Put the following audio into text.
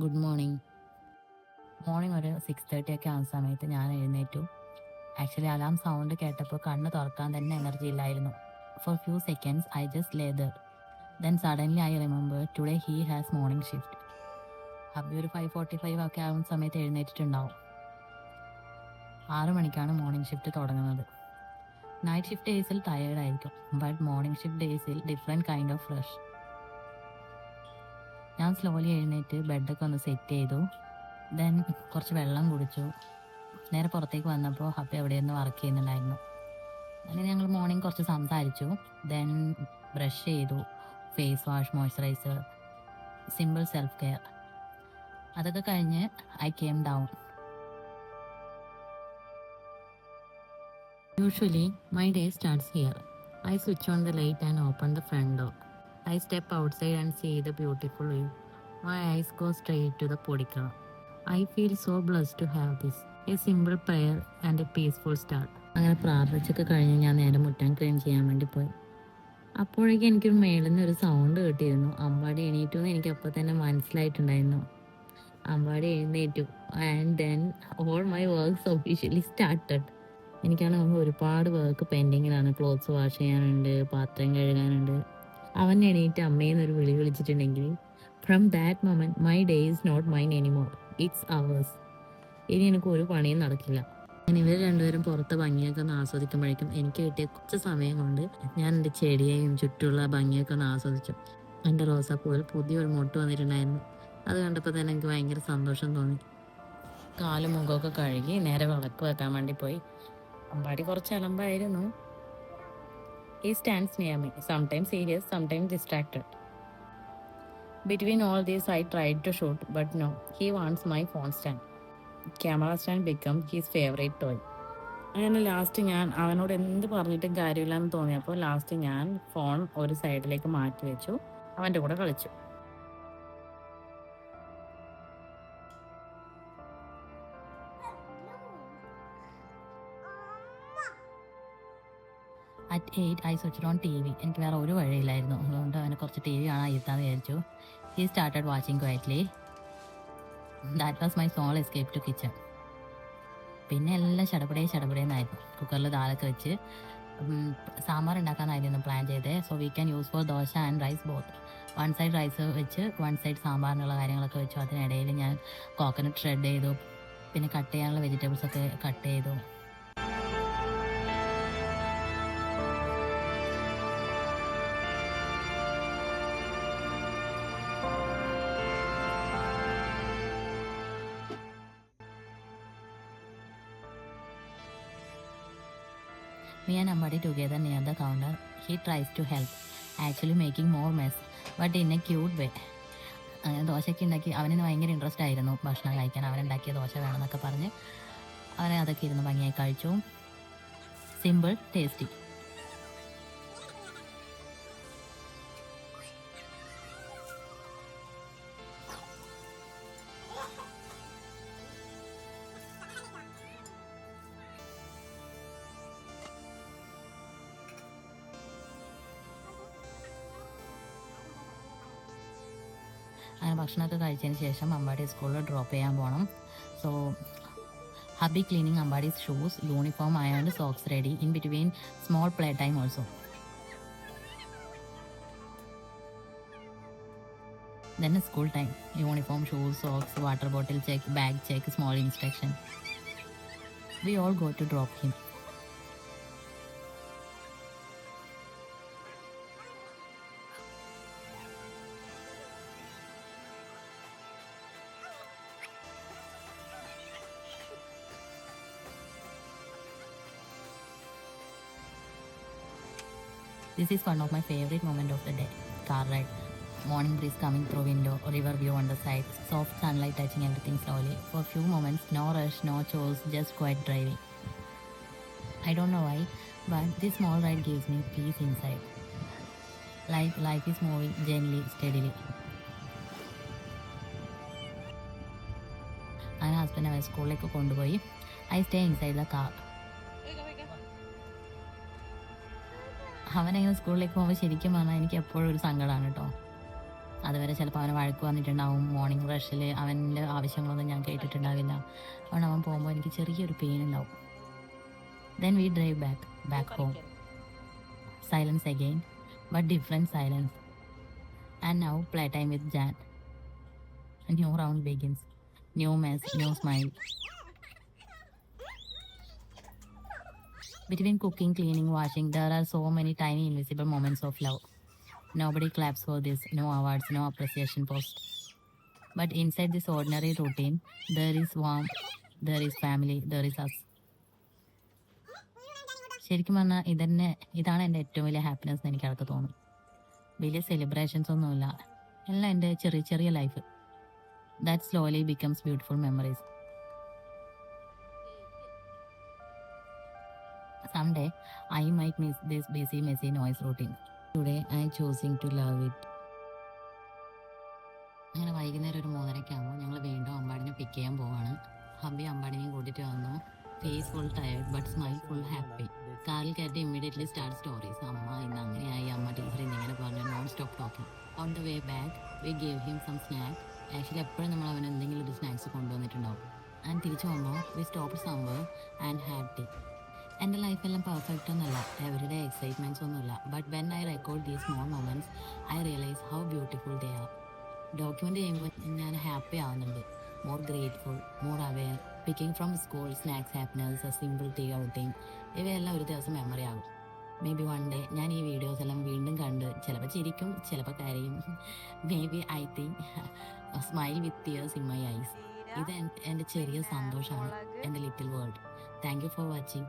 Good morning. Morning ഒരു 6:30 ഒക്കെ ആവുന്ന സമയത്ത് ഞാൻ എഴുന്നേറ്റു. ആക്ച്വലി അലാം സൗണ്ട് കേട്ടപ്പോൾ കണ്ണ് തുറക്കാൻ തന്നെ എനർജി ഇല്ലായിരുന്നു. For few seconds I just lay there. Then suddenly I remember today he has morning shift. Hubby ഒരു 5:45 ഒക്കെ ആവുന്ന സമയത്ത് എഴുന്നേറ്റിട്ടുണ്ടാവും. 6 മണിക്കാണ് മോർണിംഗ് ഷിഫ്റ്റ് തുടങ്ങുന്നത്. നൈറ്റ് ഷിഫ്റ്റ് ഡേയ്സിൽ ടയേർഡായിരിക്കും, ബട്ട് മോർണിംഗ് ഷിഫ്റ്റ് ഡേയ്സിൽ ഡിഫറെൻറ്റ് കൈൻഡ് ഓഫ് ഫ്രഷ്. ഞാൻ സ്ലോലി എഴുന്നേറ്റ് ബെഡൊക്കെ ഒന്ന് സെറ്റ് ചെയ്തു. ദെൻ കുറച്ച് വെള്ളം കുടിച്ചു. നേരെ പുറത്തേക്ക് വന്നപ്പോൾ ഹബി എവിടെയൊന്ന് വർക്ക് ചെയ്യുന്നുണ്ടായിരുന്നു. അങ്ങനെ ഞങ്ങൾ മോർണിംഗ് കുറച്ച് സംസാരിച്ചു. ദെൻ ബ്രഷ് ചെയ്തു, face wash, moisturiser, simple self care. അതൊക്കെ കഴിഞ്ഞ് I came down. Usually, my day starts here. I switch on the light and open the front door. I step outside and see the beautiful view. My eyes go straight to the podikala. I feel so blessed to have this. A simple prayer and a peaceful start. അങ്ങനെ പ്രാർത്ഥിച്ചൊക്കെ കഴിഞ്ഞ് ഞാൻ നേരെ മുറ്റം clean ചെയ്യാൻ വേണ്ടി പോയി. അപ്പോഴേക്കും എനിക്ക് മേളിൽ നിന്ന് ഒരു സൗണ്ട് കേട്ടിരുന്നു. അമ്പാടി എണീറ്റു എന്ന് എനിക്ക് അപ്പോൾ തന്നെ മനസ്സിലായിട്ടുണ്ടായിരുന്നു. അമ്പാടി എഴുന്നേറ്റു and then all my works officially started. എനിക്കാണെങ്കിൽ ഒരുപാട് വർക്ക് പെൻഡിങ്ങിലാണ്. ക്ലോത്ത്സ് വാഷ് ചെയ്യാനുണ്ട്, പാത്രം കഴുകാനുണ്ട്. അവൻ എണീറ്റ് അമ്മയെന്നൊരു വിളി വിളിച്ചിട്ടുണ്ടെങ്കിൽ from that moment my day is not mine anymore, it's ours. ഇനി എനിക്ക് ഒരു പണിയും നടക്കില്ല. ഞാൻ ഇവർ രണ്ടുപേരും പുറത്തെ ഭംഗിയൊക്കെ ഒന്ന് ആസ്വദിക്കുമ്പോഴേക്കും എനിക്ക് കിട്ടിയ കുറച്ച് സമയം കൊണ്ട് ഞാൻ എൻ്റെ ചെടിയെയും ചുറ്റുമുള്ള ഭംഗിയൊക്കെ ഒന്ന് ആസ്വദിച്ചു. എൻ്റെ റോസാപ്പൂവിൽ പുതിയൊരു മൊട്ട് വന്നിട്ടുണ്ടായിരുന്നു. അത് കണ്ടപ്പോൾ തന്നെ എനിക്ക് ഭയങ്കര സന്തോഷം തോന്നി. കാലും മുഖമൊക്കെ കഴുകി നേരെ വിളക്ക് വെക്കാൻ വേണ്ടി പോയി. അമ്പാടി കുറച്ച് അലമ്പായിരുന്നു. He stands near me, sometimes serious, sometimes distracted. Between all this, I tried to shoot, but no, he wants my phone stand. Camera stand became his favorite toy. അങ്ങനെ ലാസ്റ്റ് ഞാൻ അവനോട് എന്ത് പറഞ്ഞിട്ടും കാര്യമില്ലെന്ന് തോന്നിയപ്പോൾ ലാസ്റ്റ് ഞാൻ ഫോൺ ഒരു സൈഡിലേക്ക് മാറ്റി വെച്ചു, അവൻ്റെ കൂടെ കളിച്ചു. At 8 I switched on TV. എനിക്ക് വേറെ ഒരു വഴിയില്ലായിരുന്നു, അതുകൊണ്ട് അവനെ കുറച്ച് TV കാണാൻ ഇരുത്താമെന്ന് വിചാരിച്ചു. He started watching quietly. That was my small escape to kitchen. പിന്നെ എല്ലാം ചടപടേന്നായിരുന്നു. കുക്കറിൽ ദാലൊക്കെ വെച്ച് സാമ്പാർ ഉണ്ടാക്കാനായിരുന്നു പ്ലാൻ ചെയ്തത്. So we can use for dosa and rice both. One side rice വെച്ച് വൺ സൈഡ് സാമ്പാറിനുള്ള കാര്യങ്ങളൊക്കെ വെച്ചു. അതിനിടയിൽ ഞാൻ കോക്കനട്ട് ഷ്രെഡ് ചെയ്തു, പിന്നെ കട്ട് ചെയ്യാനുള്ള വെജിറ്റബിൾസൊക്കെ കട്ട് ചെയ്തു. Me and Ambadi together near the counter. He tries to help, actually making more mess, but in a cute way. അങ്ങനെ ദോശയൊക്കെ ഉണ്ടാക്കി. അവന് ഭയങ്കര ഇൻട്രസ്റ്റ് ആയിരുന്നു ഭക്ഷണം കഴിക്കാൻ. അവനുണ്ടാക്കിയ ദോശ വേണമെന്നൊക്കെ പറഞ്ഞ് അവനെ അതൊക്കെ ഇരുന്ന് ഭംഗിയായി കഴിച്ചു. Simple, tasty. അങ്ങനെ ഭക്ഷണമൊക്കെ കഴിച്ചതിന് ശേഷം അമ്പാടി സ്കൂളിൽ ഡ്രോപ്പ് ചെയ്യാൻ പോകണം. So hubby cleaning Ambadi's shoes, uniform ironed, socks ready. In between small play time also. Then school time. Uniform, shoes, socks, water bottle check, bag check, small instruction. We all go to drop him. This is one of my favorite moments of the day. Car ride. Morning breeze coming through window, river view on the side, soft sunlight touching everything slowly. For a few moments, no rush, no chores, just quiet driving. I don't know why, but this small ride gives me peace inside. Life is moving gently, steadily. My husband അവൻ സ്കൂളിലേക്ക് കൊണ്ടുപോയി. I stay inside the car. അവനങ്ങനെ സ്കൂളിലേക്ക് പോകുമ്പോൾ ശരിക്കും പറഞ്ഞാൽ എനിക്ക് എപ്പോഴും ഒരു സങ്കടമാണ് കേട്ടോ. അതുവരെ ചിലപ്പോൾ അവന് വഴക്ക് വന്നിട്ടുണ്ടാവും. മോർണിംഗ് റഷിൽ അവൻ്റെ ആവശ്യങ്ങളൊന്നും ഞാൻ കേട്ടിട്ടുണ്ടാവില്ല. അതുകൊണ്ട് അവൻ പോകുമ്പോൾ എനിക്ക് ചെറിയൊരു പെയിൻ ഉണ്ടാവും. Then we drive back home. Silence again, but different silence. And now playtime with Jan. A new round begins. New mess, new smile. Between cooking, cleaning, washing, there are so many tiny invisible moments of love. Nobody claps for this, no awards, no appreciation post. But inside this ordinary routine, there is warmth, there is family, there is us. ശരിക്കും പറഞ്ഞാൽ ഇതാണ് എൻ്റെ ഏറ്റവും വലിയ happiness എന്ന് എനിക്കതൊക്കെ തോന്നും. വലിയ celebrations ഒന്നുമില്ല, എല്ലാം എൻ്റെ ചെറിയ ചെറിയ life. That slowly becomes beautiful memories. Someday, I might miss this busy, messy noise routine. Today, I am choosing to love it. അങ്ങനെ വൈകുന്നേരം ഒരു 3:30 ആകുമ്പോൾ ഞങ്ങൾ വീണ്ടും അമ്പാടിനെ പിക്ക് ചെയ്യാൻ പോവാണ്. ഹബി അമ്പാടിനെയും കൂട്ടിയിട്ട് വന്നു. Face full tired but smile full happy. കാറിൽ കയറ്റി ഇമ്മീഡിയറ്റ്ലി സ്റ്റാർട്ട് സ്റ്റോറീസ്. അമ്മ ഇന്ന് അങ്ങനെയായി, അമ്മ ടീച്ചർ ഇന്നിങ്ങനെ പറഞ്ഞു, non stop talking. On the way back we gave him some snack. Actually എപ്പോഴും നമ്മൾ അവന് എന്തെങ്കിലും ഒരു സ്നാക്സ് കൊണ്ടുവന്നിട്ടുണ്ടാവും. ആൻഡ് തിരിച്ചു പോകുമ്പോൾ we stop somewhere and had tea. എൻ്റെ ലൈഫെല്ലാം പെർഫെക്റ്റ് ഒന്നുമല്ല, എവരിഡേ എക്സൈറ്റ്മെൻറ്റ്സ് ഒന്നുമില്ല. But when I record these small moments I realise how beautiful they are. Document ചെയ്യുമ്പോൾ ഞാൻ ഹാപ്പി ആവുന്നുണ്ട്. More grateful, more aware. Picking from school, snacks, happiness, a simple tea outing, ഇവയെല്ലാം ഒരു ദിവസം memory ആകും. May be one day ഞാൻ ഈ videos എല്ലാം വീണ്ടും കണ്ട് ചിലപ്പോൾ ചിരിക്കും, ചിലപ്പോൾ കരയും. May be I think smile with tears in my eyes. ഇത് എൻ്റെ ചെറിയ സന്തോഷമാണ്, എൻ്റെ little world. Thank you for watching.